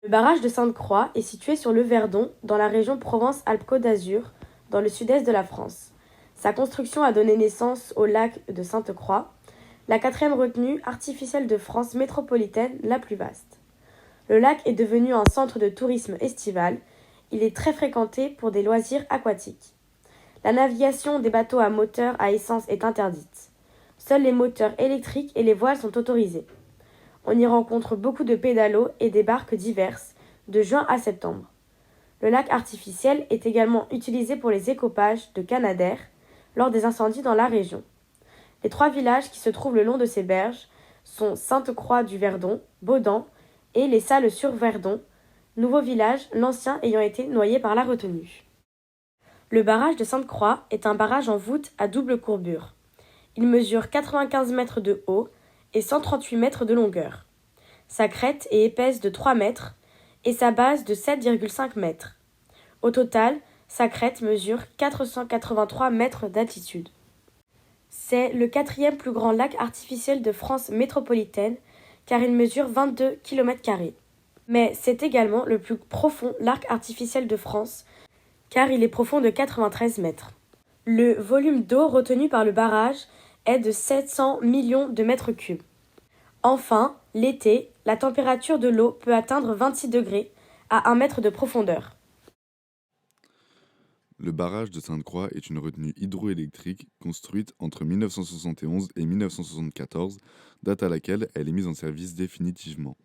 Le barrage de Sainte-Croix est situé sur le Verdon, dans la région Provence-Alpes-Côte d'Azur, dans le sud-est de la France. Sa construction a donné naissance au lac de Sainte-Croix, la quatrième retenue artificielle de France métropolitaine la plus vaste. Le lac est devenu un centre de tourisme estival. Il est très fréquenté pour des loisirs aquatiques. La navigation des bateaux à moteur à essence est interdite. Seuls les moteurs électriques et les voiles sont autorisés. On y rencontre beaucoup de pédalos et des barques diverses, de juin à septembre. Le lac artificiel est également utilisé pour les écopages de Canadair lors des incendies dans la région. Les 3 villages qui se trouvent le long de ces berges sont Sainte-Croix-du-Verdon, Baudan et les Salles-sur-Verdon, nouveau village, l'ancien ayant été noyé par la retenue. Le barrage de Sainte-Croix est un barrage en voûte à double courbure. Il mesure 95 mètres de haut et 138 mètres de longueur. Sa crête est épaisse de 3 mètres et sa base de 7,5 mètres. Au total, sa crête mesure 483 mètres d'altitude. C'est le 4e plus grand lac artificiel de France métropolitaine car il mesure 22 km². Mais c'est également le plus profond lac artificiel de France car il est profond de 93 mètres. Le volume d'eau retenu par le barrage est de 700 millions de mètres cubes. Enfin, l'été, la température de l'eau peut atteindre 26 degrés à 1 mètre de profondeur. Le barrage de Sainte-Croix est une retenue hydroélectrique construite entre 1971 et 1974, date à laquelle elle est mise en service définitivement.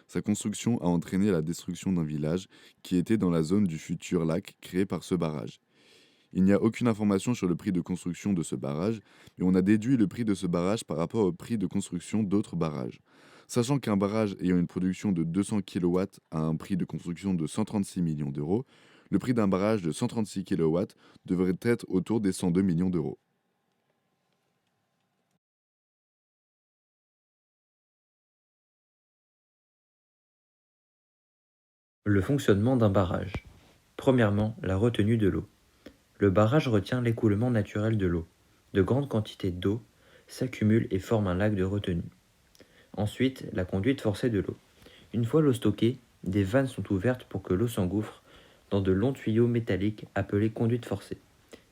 Sa construction a entraîné la destruction d'un village qui était dans la zone du futur lac créé par ce barrage. Il n'y a aucune information sur le prix de construction de ce barrage, mais on a déduit le prix de ce barrage par rapport au prix de construction d'autres barrages. Sachant qu'un barrage ayant une production de 200 kW a un prix de construction de 136 millions d'euros, le prix d'un barrage de 136 kW devrait être autour des 102 millions d'euros. Le fonctionnement d'un barrage. Premièrement, la retenue de l'eau. Le barrage retient l'écoulement naturel de l'eau. De grandes quantités d'eau s'accumulent et forment un lac de retenue. Ensuite, la conduite forcée de l'eau. Une fois l'eau stockée, des vannes sont ouvertes pour que l'eau s'engouffre dans de longs tuyaux métalliques appelés conduites forcées.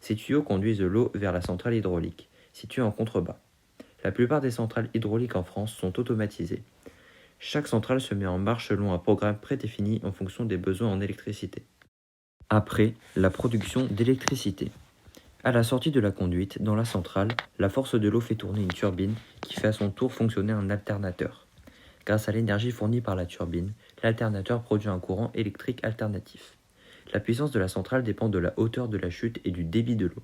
Ces tuyaux conduisent l'eau vers la centrale hydraulique, située en contrebas. La plupart des centrales hydrauliques en France sont automatisées. Chaque centrale se met en marche selon un programme prédéfini en fonction des besoins en électricité. Après, la production d'électricité. À la sortie de la conduite, dans la centrale, la force de l'eau fait tourner une turbine qui fait à son tour fonctionner un alternateur. Grâce à l'énergie fournie par la turbine, l'alternateur produit un courant électrique alternatif. La puissance de la centrale dépend de la hauteur de la chute et du débit de l'eau.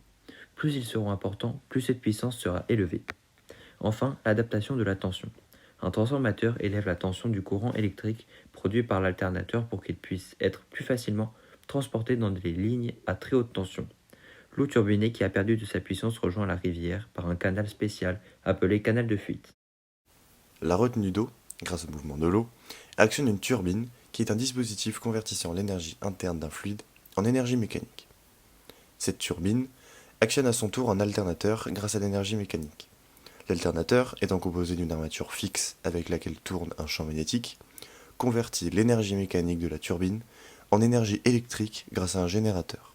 Plus ils seront importants, plus cette puissance sera élevée. Enfin, l'adaptation de la tension. Un transformateur élève la tension du courant électrique produit par l'alternateur pour qu'il puisse être plus facilement transporté dans des lignes à très haute tension. L'eau turbinée qui a perdu de sa puissance rejoint la rivière par un canal spécial appelé canal de fuite. La retenue d'eau, grâce au mouvement de l'eau, actionne une turbine qui est un dispositif convertissant l'énergie interne d'un fluide en énergie mécanique. Cette turbine actionne à son tour un alternateur grâce à l'énergie mécanique. L'alternateur, étant composé d'une armature fixe avec laquelle tourne un champ magnétique, convertit l'énergie mécanique de la turbine en énergie électrique grâce à un générateur.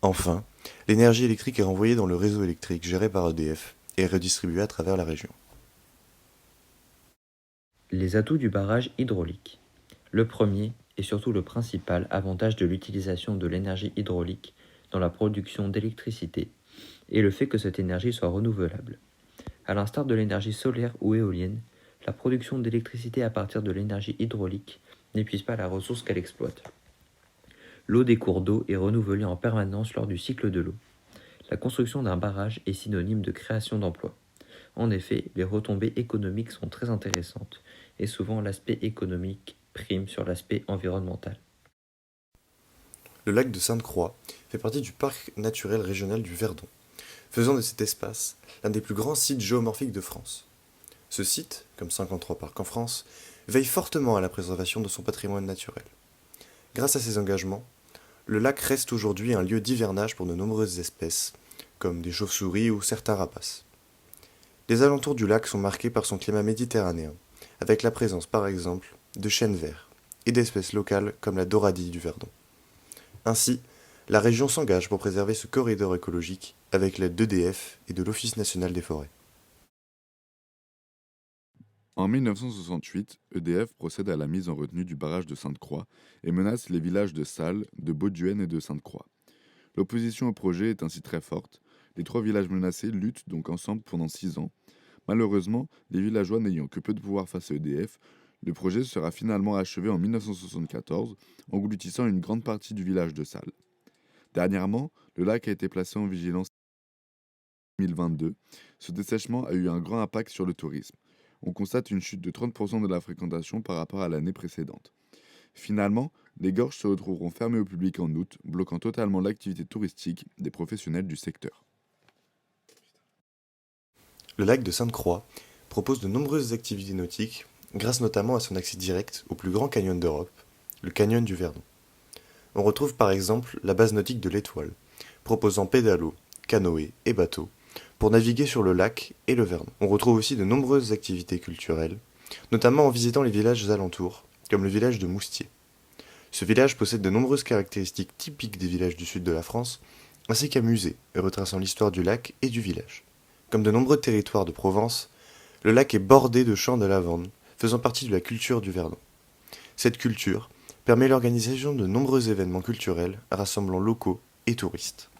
Enfin, l'énergie électrique est renvoyée dans le réseau électrique géré par EDF et redistribuée à travers la région. Les atouts du barrage hydraulique. Le premier, et surtout le principal avantage de l'utilisation de l'énergie hydraulique dans la production d'électricité, est le fait que cette énergie soit renouvelable. À l'instar de l'énergie solaire ou éolienne, la production d'électricité à partir de l'énergie hydraulique n'épuise pas la ressource qu'elle exploite. L'eau des cours d'eau est renouvelée en permanence lors du cycle de l'eau. La construction d'un barrage est synonyme de création d'emplois. En effet, les retombées économiques sont très intéressantes, et souvent l'aspect économique prime sur l'aspect environnemental. Le lac de Sainte-Croix fait partie du parc naturel régional du Verdon, faisant de cet espace l'un des plus grands sites géomorphiques de France. Ce site, comme 53 parcs en France, veille fortement à la préservation de son patrimoine naturel. Grâce à ses engagements, le lac reste aujourd'hui un lieu d'hivernage pour de nombreuses espèces, comme des chauves-souris ou certains rapaces. Les alentours du lac sont marqués par son climat méditerranéen, avec la présence par exemple de chênes verts, et d'espèces locales comme la doradille du Verdon. Ainsi, la région s'engage pour préserver ce corridor écologique avec l'aide d'EDF et de l'Office national des forêts. En 1968, EDF procède à la mise en retenue du barrage de Sainte-Croix et menace les villages de Salles, de Bauduenne et de Sainte-Croix. L'opposition au projet est ainsi très forte. Les 3 villages menacés luttent donc ensemble pendant 6 ans. Malheureusement, les villageois n'ayant que peu de pouvoir face à EDF, le projet sera finalement achevé en 1974, engloutissant une grande partie du village de Salles. Dernièrement, le lac a été placé en vigilance en 2022. Ce dessèchement a eu un grand impact sur le tourisme. On constate une chute de 30% de la fréquentation par rapport à l'année précédente. Finalement, les gorges se retrouveront fermées au public en août, bloquant totalement l'activité touristique des professionnels du secteur. Le lac de Sainte-Croix propose de nombreuses activités nautiques, grâce notamment à son accès direct au plus grand canyon d'Europe, le canyon du Verdon. On retrouve par exemple la base nautique de l'Étoile, proposant pédalos, canoës et bateaux pour naviguer sur le lac et le Verdon. On retrouve aussi de nombreuses activités culturelles, notamment en visitant les villages alentours, comme le village de Moustier. Ce village possède de nombreuses caractéristiques typiques des villages du sud de la France, ainsi qu'un musée retraçant l'histoire du lac et du village. Comme de nombreux territoires de Provence, le lac est bordé de champs de lavande, faisant partie de la culture du Verdon. Cette culture permet l'organisation de nombreux événements culturels rassemblant locaux et touristes.